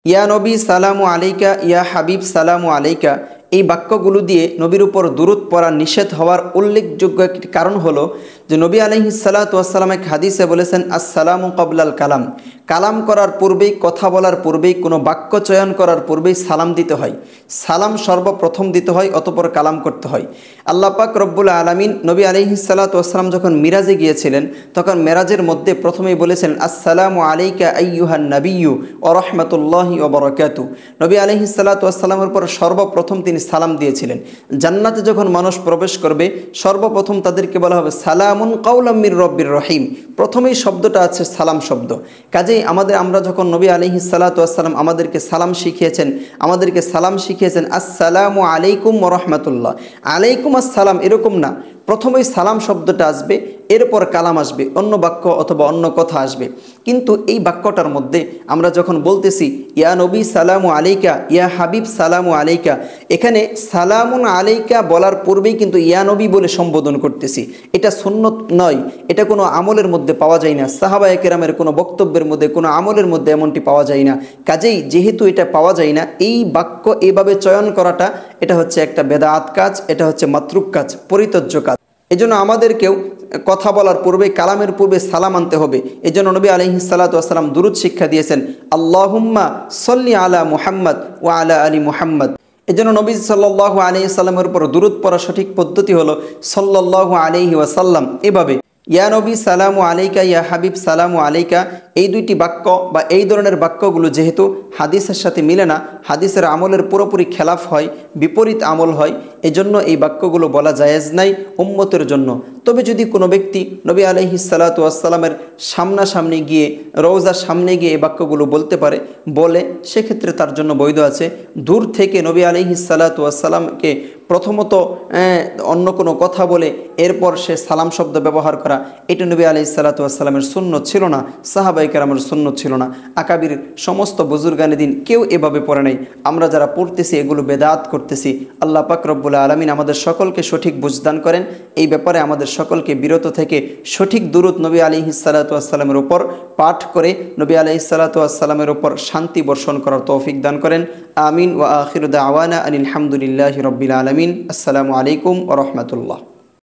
ইয়া নবী সালামু আলাইকা, ইয়া হাবিব সালামু আলাইকা, এই বাক্যগুলো দিয়ে নবীর উপর দুরূদ পড়া নিষেধ হওয়ার উল্লেখযোগ্য একটি কারণ হলো যে নবী আলাইহিস সালাতু ওয়াস সালাম এক হাদিসে বলেছেন, আসসালামু ক্বাবলাল কালাম, কালাম করার পূর্বেই, কথা বলার পূর্বেই, কোনো বাক্য চয়ন করার পূর্বেই সালাম দিতে হয়। সালাম সর্বপ্রথম দিতে হয়, অতঃপর কালাম করতে হয়। আল্লাহ পাক রব্বুল আলামিন নবী আলাইহিস সালাতু ওয়াস সালাম যখন মিরাজে গিয়েছিলেন, তখন মেরাজের মধ্যে প্রথমেই বলেছেন, আসসালামু আলাইকা আইয়ুহান নাবিয়্যু ওয়া রাহমাতুল্লাহি ওয়া বারাকাতুহু। নবী আলাইহিস সালাতু ওয়াস সালামের উপর সর্বপ্রথম তিনি সালাম দিয়েছিলেন। জান্নাতে যখন মানুষ প্রবেশ করবে, সর্বপ্রথম তাদেরকে বলা হবে সালামুন কাওলাম মির রব্বির রহিম। প্রথমেই শব্দটা আছে সালাম শব্দ। কাজেই আমরা যখন নবী আলাইহিস সালাতু ওয়াস সালাম আমাদেরকে সালাম শিখিয়েছেন আসসালামু আলাইকুম ওয়া রাহমাতুল্লাহ, আলাইকুম আসসালাম এরকম না, প্রথমেই সালাম শব্দটা আসবে, এরপর কালাম আসবে, অন্য বাক্য অথবা অন্য কথা আসবে। কিন্তু এই বাক্যটার মধ্যে আমরা যখন বলতেছি ইয়া নবী সালামু আলাইকা, ইয়া হাবিব সালামু আলাইকা, এখানে সালামুন আলাইকা বলার পূর্বেই কিন্তু ইয়া নবী বলে সম্বোধন করতেছি। এটা সুন্নত নয়, এটা কোনো আমলের মধ্যে পাওয়া যায় না, সাহাবায়ে কেরামের কোনো বক্তব্যের মধ্যে, কোনো আমলের মধ্যে এমনটি পাওয়া যায় না। কাজেই যেহেতু এটা পাওয়া যায় না, এই বাক্য এভাবে চয়ন করাটা এটা হচ্ছে একটা বেদাত কাজ, এটা হচ্ছে মাতরুক কাজ, পরিত্যাজ্য কাজ। এজন্য আমাদেরকেও কথা বলার পূর্বে, কালামের পূর্বে সালাম আনতে হবে। এজন্য নবী আলাইহিস সালাতু ওয়াস সালাম দুরূদ শিক্ষা দিয়েছেন, আল্লাহুম্মা সাল্লি আলা মুহাম্মদ ওয়া আলা আলি মুহাম্মদ। এজন্য নবী সাল্লাল্লাহু আলাইহি সাল্লামের উপর দুরূদ পড়ার সঠিক পদ্ধতি হলো সাল্লাল্লাহু আলাইহি ওয়াসাল্লাম। এভাবে ইয়া নবী সালামু আলাইকা, ইয়া হাবিব সালামু আলাইকা, এই দুইটি বাক্য বা এই ধরনের বাক্যগুলো যেহেতু হাদিসের সাথে মিলে না, হাদিসের আমলের পুরোপুরি খেলাফ হয়, বিপরীত আমল হয়, এজন্য এই বাক্যগুলো বলা জায়েজ নাই উম্মতের জন্য। তবে যদি কোনো ব্যক্তি নবী আলাইহিস সালাতু ওয়াস সালামের সামনাসামনি গিয়ে, রওজার সামনে গিয়ে এই বাক্যগুলো বলতে পারে, বলে, সেক্ষেত্রে তার জন্য বৈধ আছে। দূর থেকে নবী আলাইহিস সালাতু ওয়াস সালামকে প্রথমত অন্য কোনো কথা বলে এরপর সে সালাম শব্দ ব্যবহার করা, এটা নবী আলাইহিস সালাতু ওয়াস সালামের সুন্নত ছিল না, সাহাবায়ে কেরামের সুন্নত ছিল না। আকাবির সমস্ত বুজুর্গানে দিন কেউ এভাবে পড়ে নাই। আমরা যারা পড়তেছি এগুলো বেদাত করতেছি। আল্লাহ পাক রব্বুল আলামিন আমাদের সকলকে সঠিক বুঝদান করেন। এই ব্যাপারে আমাদের সকলকে বিরত থেকে সঠিক দুরূদ নবী আলাইহিস সালাতু ওয়াস সালামের উপর পাঠ করে নবী আলাইহিস সালাতু ওয়াস সালামের উপর শান্তি বর্ষণ করার তৌফিক দান করেন। আমিন ওয়া আখিরু দাওয়ানা আনিল হামদুলিল্লাহি রাব্বিল আলামিন। আসসালামু আলাইকুম ওয়া রাহমাতুল্লাহ।